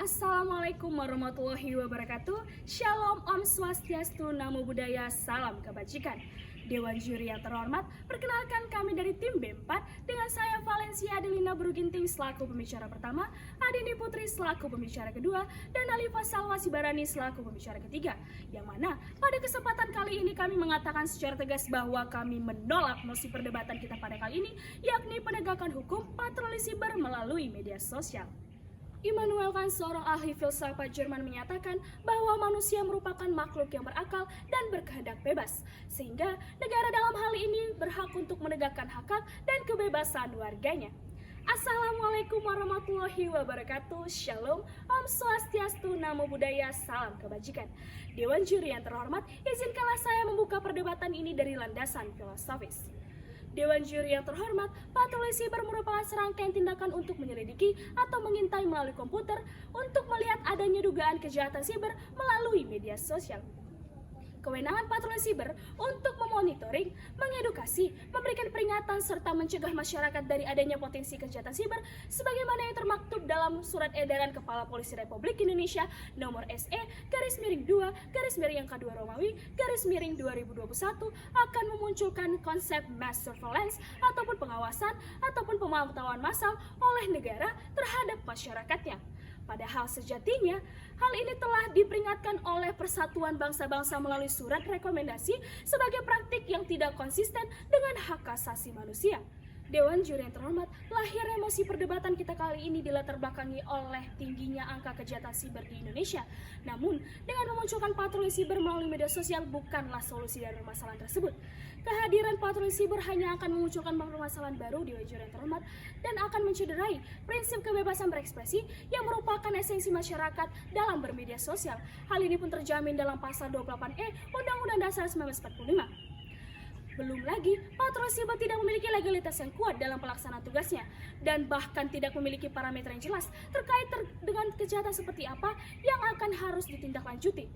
Assalamualaikum warahmatullahi wabarakatuh. Shalom, Om Swastiastu, Namo Buddhaya, Salam Kebajikan. Dewan Juri yang terhormat, perkenalkan kami dari tim B4 dengan saya Valencia Adelina Bruginting selaku pembicara pertama, Adini Putri selaku pembicara kedua, dan Alifa Salwa Sibarani selaku pembicara ketiga. Yang mana pada kesempatan kali ini kami mengatakan secara tegas bahwa kami menolak mosi perdebatan kita pada kali ini, yakni penegakan hukum patroli siber melalui media sosial. Immanuel Kant, seorang ahli filsafat Jerman, menyatakan bahwa manusia merupakan makhluk yang berakal dan berkehendak bebas, sehingga negara dalam hal ini berhak untuk menegakkan hak-hak dan kebebasan warganya. Assalamualaikum warahmatullahi wabarakatuh. Shalom, Om Swastiastu, Namo Buddhaya, Salam Kebajikan. Dewan Juri yang terhormat, izinkanlah saya membuka perdebatan ini dari landasan filosofis. Dewan Juri yang terhormat, patroli siber merupakan serangkaian tindakan untuk menyelidiki atau mengintai melalui komputer untuk melihat adanya dugaan kejahatan siber melalui media sosial. Kewenangan patroli siber untuk memonitoring, mengedukasi, memberikan peringatan, serta mencegah masyarakat dari adanya potensi kejahatan siber sebagaimana yang termaktub dalam Surat Edaran Kepala Polisi Republik Indonesia nomor SE-2-yang kedua Romawi /2021 akan memunculkan konsep mass surveillance ataupun pengawasan ataupun pemantauan massal oleh negara terhadap masyarakatnya. Padahal sejatinya, hal ini telah diperingatkan oleh Persatuan Bangsa-Bangsa melalui surat rekomendasi sebagai praktik yang tidak konsisten dengan hak asasi manusia. Dewan Juri yang terhormat, lahirnya mosi perdebatan kita kali ini dilatar belakangi oleh tingginya angka kejahatan siber di Indonesia. Namun, dengan memunculkan patroli siber melalui media sosial bukanlah solusi dari permasalahan tersebut. Kehadiran patroli siber hanya akan memunculkan permasalahan baru di Dewan Juri yang terhormat dan akan mencederai prinsip kebebasan berekspresi yang merupakan esensi masyarakat dalam bermedia sosial. Hal ini pun terjamin dalam pasal 28E Undang-Undang Dasar 1945. Belum lagi, patroli siber tidak memiliki legalitas yang kuat dalam pelaksanaan tugasnya dan bahkan tidak memiliki parameter yang jelas terkait dengan kejahatan seperti apa yang akan harus ditindaklanjuti.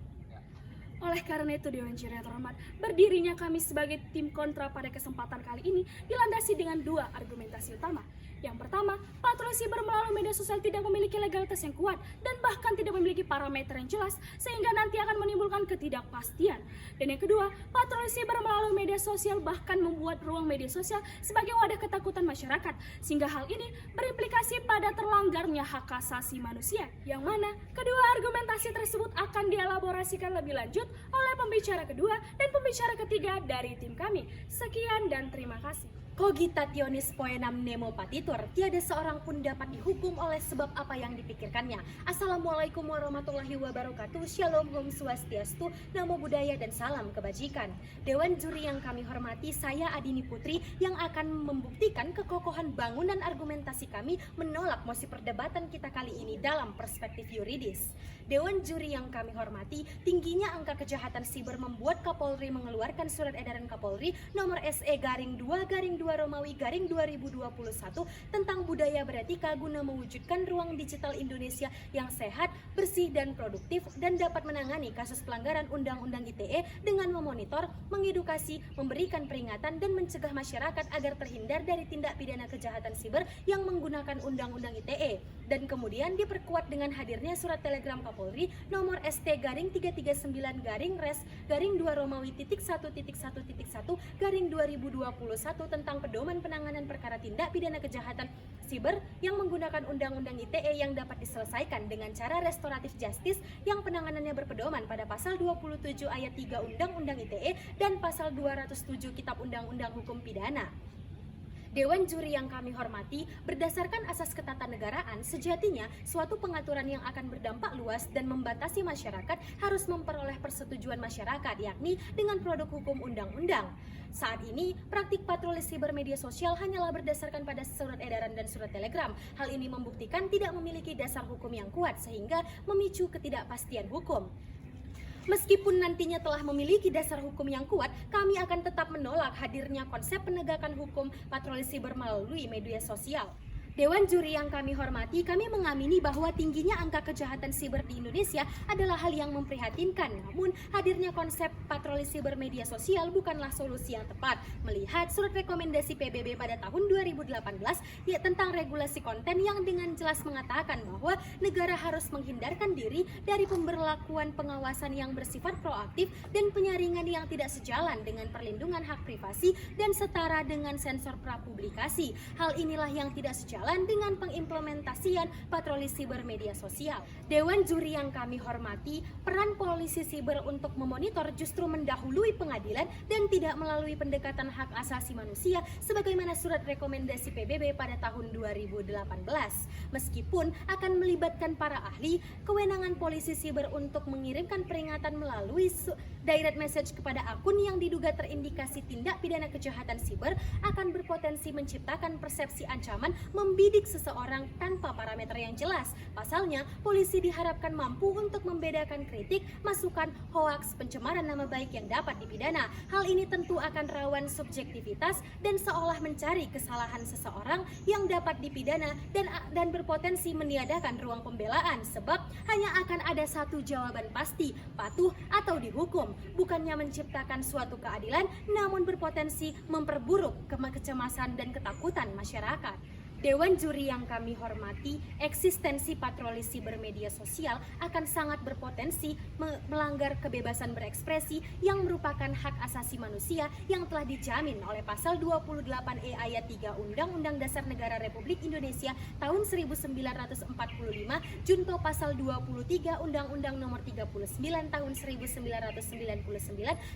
Oleh karena itu, Dewan Juri yang terhormat, berdirinya kami sebagai tim kontra pada kesempatan kali ini dilandasi dengan dua argumentasi utama. Yang pertama, patroli siber melalui media sosial tidak memiliki legalitas yang kuat dan bahkan tidak memiliki parameter yang jelas sehingga nanti akan menimbulkan ketidakpastian. Dan yang kedua, patroli siber melalui media sosial bahkan membuat ruang media sosial sebagai wadah ketakutan masyarakat sehingga hal ini berimplikasi pada terlanggarnya hak asasi manusia. Yang mana kedua argumentasi tersebut akan dielaborasikan lebih lanjut oleh pembicara kedua dan pembicara ketiga dari tim kami. Sekian dan terima kasih. Cogitationis poenam nemo patitur, tiada seorang pun dapat dihukum oleh sebab apa yang dipikirkannya. Assalamualaikum warahmatullahi wabarakatuh. Shalom, Om Swastiastu, Namo Buddhaya, dan salam kebajikan. Dewan Juri yang kami hormati, saya Adini Putri yang akan membuktikan kekokohan bangunan argumentasi kami menolak mosi perdebatan kita kali ini dalam perspektif yuridis. Dewan Juri yang kami hormati, tingginya angka kejahatan siber membuat Kapolri mengeluarkan surat edaran Kapolri nomor SE-2/2 Romawi /2021 tentang budaya beretika guna mewujudkan ruang digital Indonesia yang sehat, bersih, dan produktif dan dapat menangani kasus pelanggaran Undang-Undang ITE dengan memonitor, mengedukasi, memberikan peringatan, dan mencegah masyarakat agar terhindar dari tindak pidana kejahatan siber yang menggunakan Undang-Undang ITE. Dan kemudian diperkuat dengan hadirnya surat telegram Kapolri nomor ST-339-RES-2 Romawi .1.1.1/2021 tentang pedoman penanganan perkara tindak pidana kejahatan siber yang menggunakan Undang-Undang ITE yang dapat diselesaikan dengan cara restoratif justice yang penanganannya berpedoman pada pasal 27 ayat 3 Undang-Undang ITE dan pasal 207 Kitab Undang-Undang Hukum Pidana. Dewan Juri yang kami hormati, berdasarkan asas ketatanegaraan, sejatinya suatu pengaturan yang akan berdampak luas dan membatasi masyarakat harus memperoleh persetujuan masyarakat, yakni dengan produk hukum undang-undang. Saat ini, praktik patroli siber media sosial hanyalah berdasarkan pada surat edaran dan surat telegram. Hal ini membuktikan tidak memiliki dasar hukum yang kuat sehingga memicu ketidakpastian hukum. Meskipun nantinya telah memiliki dasar hukum yang kuat, kami akan tetap menolak hadirnya konsep penegakan hukum patroli siber melalui media sosial. Dewan juri yang kami hormati, kami mengamini bahwa tingginya angka kejahatan siber di Indonesia adalah hal yang memprihatinkan. Namun, hadirnya konsep patroli siber media sosial bukanlah solusi yang tepat. Melihat surat rekomendasi PBB pada tahun 2018 tentang regulasi konten yang dengan jelas mengatakan bahwa negara harus menghindarkan diri dari pemberlakuan pengawasan yang bersifat proaktif dan penyaringan yang tidak sejalan dengan perlindungan hak privasi dan setara dengan sensor prapublikasi. Hal inilah yang tidak sejalan dengan pengimplementasian patroli siber media sosial. Dewan juri yang kami hormati, peran polisi siber untuk memonitor justru mendahului pengadilan dan tidak melalui pendekatan hak asasi manusia sebagaimana surat rekomendasi PBB pada tahun 2018. Meskipun akan melibatkan para ahli, kewenangan polisi siber untuk mengirimkan peringatan melalui direct message kepada akun yang diduga terindikasi tindak pidana kejahatan siber akan berpotensi menciptakan persepsi ancaman membidik seseorang tanpa parameter yang jelas. Pasalnya, polisi diharapkan mampu untuk membedakan kritik, masukan, hoaks, pencemaran nama baik yang dapat dipidana. Hal ini tentu akan rawan subjektivitas dan seolah mencari kesalahan seseorang yang dapat dipidana dan berpotensi meniadakan ruang pembelaan sebab hanya akan ada satu jawaban pasti, patuh atau dihukum, bukannya menciptakan suatu keadilan namun berpotensi memperburuk kecemasan dan ketakutan masyarakat. Dewan juri yang kami hormati, eksistensi patroli siber media sosial akan sangat berpotensi melanggar kebebasan berekspresi yang merupakan hak asasi manusia yang telah dijamin oleh pasal 28E ayat 3 Undang-Undang Dasar Negara Republik Indonesia tahun 1945, junto pasal 23 Undang-Undang Nomor 39 tahun 1999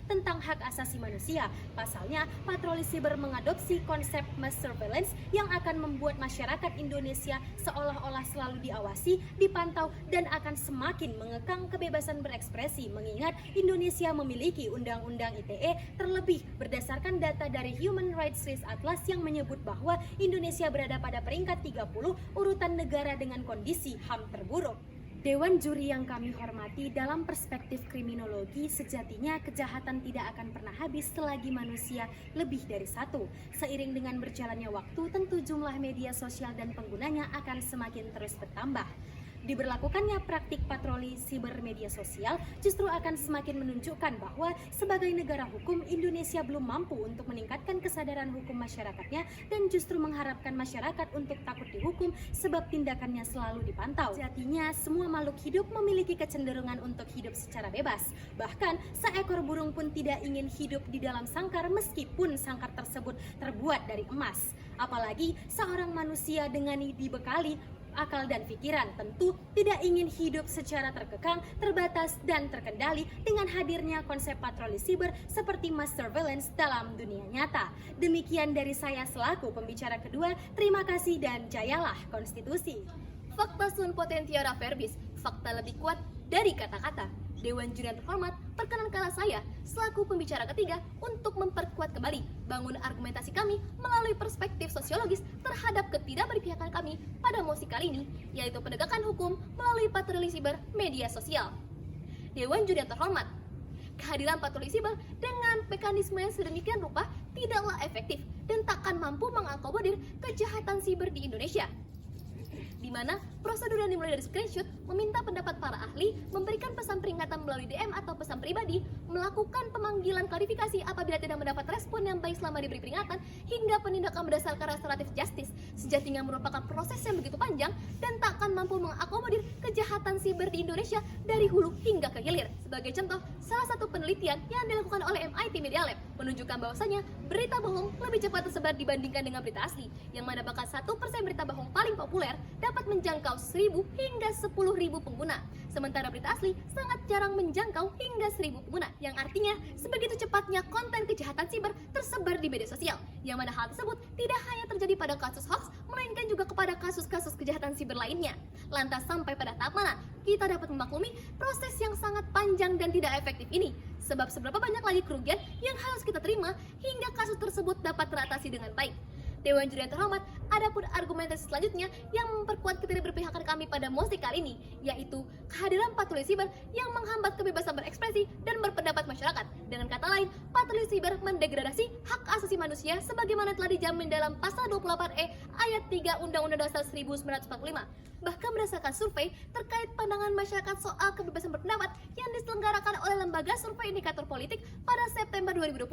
tentang hak asasi manusia. Pasalnya, patroli siber mengadopsi konsep mass surveillance yang akan membuat masyarakat Indonesia seolah-olah selalu diawasi, dipantau, dan akan semakin mengekang kebebasan berekspresi mengingat Indonesia memiliki Undang-Undang ITE, terlebih berdasarkan data dari Human Rights Risk Atlas yang menyebut bahwa Indonesia berada pada peringkat 30 urutan negara dengan kondisi HAM terburuk. Dewan juri yang kami hormati, dalam perspektif kriminologi, sejatinya kejahatan tidak akan pernah habis selagi manusia lebih dari satu. Seiring dengan berjalannya waktu, tentu jumlah media sosial dan penggunanya akan semakin terus bertambah. Diberlakukannya praktik patroli siber media sosial justru akan semakin menunjukkan bahwa sebagai negara hukum, Indonesia belum mampu untuk meningkatkan kesadaran hukum masyarakatnya dan justru mengharapkan masyarakat untuk takut dihukum sebab tindakannya selalu dipantau. Sejatinya, semua makhluk hidup memiliki kecenderungan untuk hidup secara bebas. Bahkan, seekor burung pun tidak ingin hidup di dalam sangkar meskipun sangkar tersebut terbuat dari emas. Apalagi seorang manusia dengan dibekali akal dan pikiran tentu tidak ingin hidup secara terkekang, terbatas, dan terkendali dengan hadirnya konsep patroli siber seperti mass surveillance dalam dunia nyata. Demikian dari saya selaku pembicara kedua, terima kasih dan jayalah konstitusi. Fakta sunt potentiora verbis, fakta lebih kuat dari kata-kata. Dewan juri yang terhormat, perkenankanlah saya selaku pembicara ketiga untuk memperkuat kembali bangun argumentasi kami melalui perspektif sosiologis terhadap ketidakberpihakan kami pada mosi kali ini, yaitu penegakan hukum melalui patroli siber media sosial. Dewan juri yang terhormat, kehadiran patroli siber dengan mekanisme yang sedemikian rupa tidaklah efektif dan takkan mampu mengakomodir kejahatan siber di Indonesia, di mana prosedur yang dimulai dari screenshot, meminta pendapat para ahli, memberikan pesan peringatan melalui DM atau pesan pribadi, melakukan pemanggilan klarifikasi apabila tidak mendapat respon yang baik selama diberi peringatan, hingga penindakan berdasarkan restoratif justice, sejatinya merupakan proses yang begitu panjang dan takkan mampu mengakomodir kejahatan siber di Indonesia dari hulu hingga ke hilir. Sebagai contoh, salah satu penelitian yang dilakukan oleh MIT Media Lab menunjukkan bahwasanya berita bohong lebih cepat tersebar dibandingkan dengan berita asli, yang mana bahkan 1% berita bohong paling populer dapat menjangkau 1.000 hingga 10.000 pengguna. Sementara berita asli sangat jarang menjangkau hingga 1.000 pengguna, yang artinya sebegitu cepatnya konten kejahatan siber tersebar di media sosial, yang mana hal tersebut tidak hanya terjadi pada kasus hoax, melainkan juga kepada kasus-kasus kejahatan siber lainnya. Lantas sampai pada tahap mana kita dapat memaklumi proses yang sangat panjang dan tidak efektif ini? Sebab seberapa banyak lagi kerugian yang harus kita terima hingga kasus tersebut dapat teratasi dengan baik? Dewan Juri yang terhormat, adapun argumentasi selanjutnya yang memperkuat ketidakberpihakan kami pada mosi kali ini, yaitu kehadiran patroli siber yang menghambat kebebasan berekspresi dan berpendapat masyarakat. Dengan kata lain, patroli siber mendegradasi hak asasi manusia sebagaimana telah dijamin dalam pasal 28E ayat 3 Undang-Undang Dasar 1945. Bahkan berdasarkan survei terkait pandangan masyarakat soal kebebasan berpendapat yang diselenggarakan oleh Lembaga Survei Indikator Politik pada September 2020.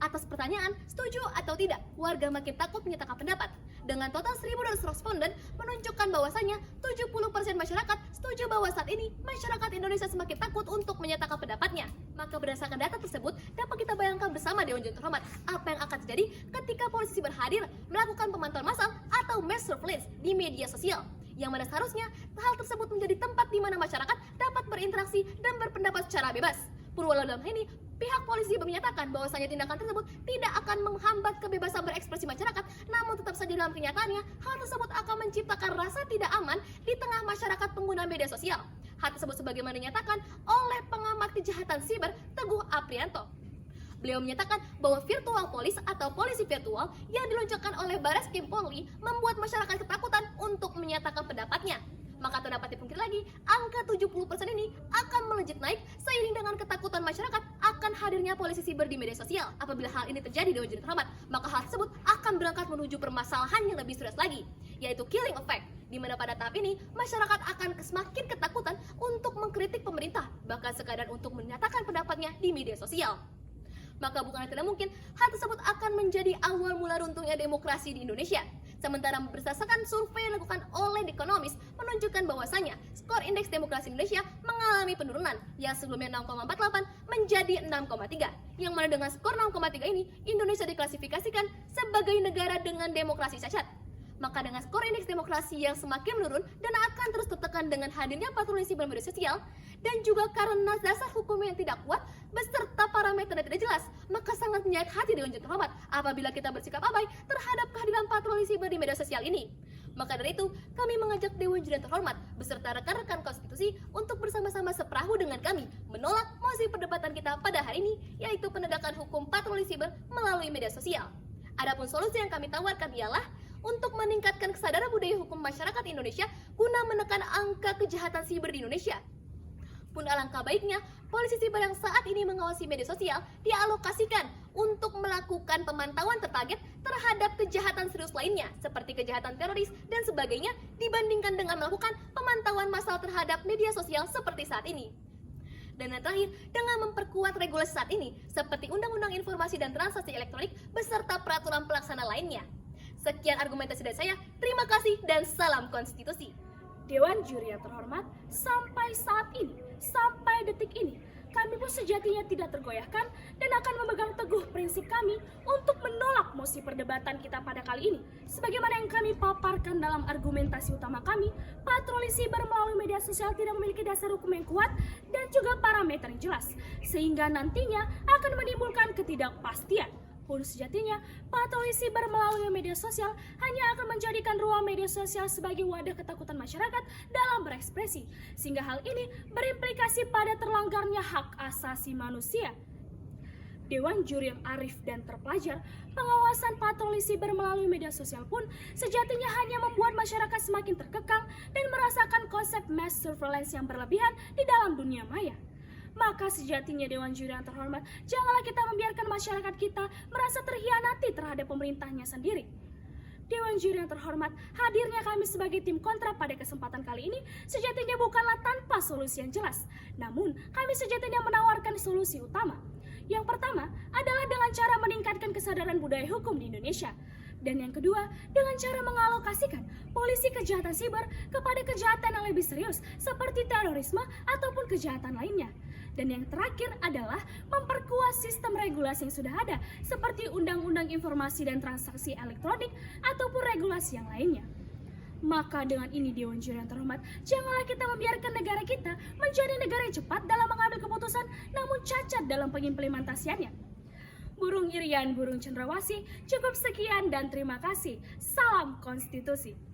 Atas pertanyaan, setuju atau tidak, warga makin takut menyatakan pendapat. Dengan total 1.200 responden menunjukkan bahwasannya 70% masyarakat setuju bahwa saat ini masyarakat Indonesia semakin takut untuk menyatakan pendapatnya. Maka berdasarkan data tersebut, dapat kita bayangkan bersama Dewan Juri terhormat apa yang akan terjadi ketika polisi berhadir melakukan pemantauan massal atau mass surveillance di media sosial. Yang mana seharusnya hal tersebut menjadi tempat di mana masyarakat dapat berinteraksi dan berpendapat secara bebas. Purwalau dalam hal ini, pihak polisi menyatakan bahwasanya tindakan tersebut tidak akan menghambat kebebasan berekspresi masyarakat, namun tetap saja dalam kenyataannya, hal tersebut akan menciptakan rasa tidak aman di tengah masyarakat pengguna media sosial. Hal tersebut sebagaimana dinyatakan oleh pengamat kejahatan siber Teguh Aprianto. Beliau menyatakan bahwa virtual police atau polisi virtual yang diluncurkan oleh Barreskrim Polri membuat masyarakat ketakutan untuk menyatakan pendapatnya. Maka tak dapat dipungkiri lagi, angka 70% ini akan melejit naik seiring dengan ketakutan masyarakat akan hadirnya polisi siber di media sosial. Apabila hal ini terjadi Dewan Juri terhormat, maka hal tersebut akan berangkat menuju permasalahan yang lebih serius lagi, yaitu killing effect, di mana pada tahap ini masyarakat akan semakin ketakutan untuk mengkritik pemerintah, bahkan sekadar untuk menyatakan pendapatnya di media sosial. Maka bukan tidak mungkin hal tersebut akan menjadi awal mula runtuhnya demokrasi di Indonesia. Sementara berdasarkan survei yang dilakukan oleh The Economist menunjukkan bahwasanya skor indeks demokrasi Indonesia mengalami penurunan yang sebelumnya 6,48 menjadi 6,3. Yang mana dengan skor 6,3 ini Indonesia diklasifikasikan sebagai negara dengan demokrasi cacat. Maka dengan skor indeks demokrasi yang semakin menurun dan akan terus tertekan dengan hadirnya patroli siber media sosial dan juga karena dasar hukum yang tidak kuat beserta parameter yang tidak jelas, maka sangat menyayat hati Dewan Juri terhormat apabila kita bersikap abai terhadap kehadiran patroli siber di media sosial ini. Maka dari itu, kami mengajak Dewan Juri terhormat beserta rekan-rekan konstitusi untuk bersama-sama seperahu dengan kami menolak mosi perdebatan kita pada hari ini, yaitu penegakan hukum patroli siber melalui media sosial. Adapun solusi yang kami tawarkan ialah untuk meningkatkan kesadaran budaya hukum masyarakat Indonesia guna menekan angka kejahatan siber di Indonesia. Pun alangkah baiknya, polisi siber yang saat ini mengawasi media sosial dialokasikan untuk melakukan pemantauan tertarget terhadap kejahatan serius lainnya, seperti kejahatan teroris dan sebagainya, dibandingkan dengan melakukan pemantauan massal terhadap media sosial seperti saat ini. Dan yang terakhir, dengan memperkuat regulasi saat ini, seperti Undang-Undang Informasi dan Transaksi Elektronik beserta peraturan pelaksana lainnya. Sekian argumentasi dari saya, terima kasih dan salam konstitusi. Dewan Juri yang terhormat, sampai saat ini, sampai detik ini, kami pun sejatinya tidak tergoyahkan dan akan memegang teguh prinsip kami untuk menolak mosi perdebatan kita pada kali ini. Sebagaimana yang kami paparkan dalam argumentasi utama kami, patroli siber melalui media sosial tidak memiliki dasar hukum yang kuat dan juga parameter yang jelas, sehingga nantinya akan menimbulkan ketidakpastian. Pun sejatinya, patroli siber melalui media sosial hanya akan menjadikan ruang media sosial sebagai wadah ketakutan masyarakat dalam berekspresi, sehingga hal ini berimplikasi pada terlanggarnya hak asasi manusia. Dewan Juri yang arif dan terpelajar, pengawasan patroli siber melalui media sosial pun sejatinya hanya membuat masyarakat semakin terkekang dan merasakan konsep mass surveillance yang berlebihan di dalam dunia maya. Maka sejatinya Dewan Juri yang terhormat, janganlah kita membiarkan masyarakat kita merasa terhianati terhadap pemerintahnya sendiri. Dewan Juri yang terhormat, hadirnya kami sebagai tim kontra pada kesempatan kali ini sejatinya bukanlah tanpa solusi yang jelas. Namun, kami sejatinya menawarkan solusi utama. Yang pertama adalah dengan cara meningkatkan kesadaran budaya hukum di Indonesia. Dan yang kedua, dengan cara mengalokasikan polisi kejahatan siber kepada kejahatan yang lebih serius seperti terorisme ataupun kejahatan lainnya. Dan yang terakhir adalah memperkuat sistem regulasi yang sudah ada seperti Undang-Undang Informasi dan Transaksi Elektronik ataupun regulasi yang lainnya. Maka dengan ini Dewan Juri yang terhormat, janganlah kita membiarkan negara kita menjadi negara yang cepat dalam mengambil keputusan namun cacat dalam pengimplementasiannya. Burung Irian, burung cendrawasih, cukup sekian dan terima kasih. Salam konstitusi.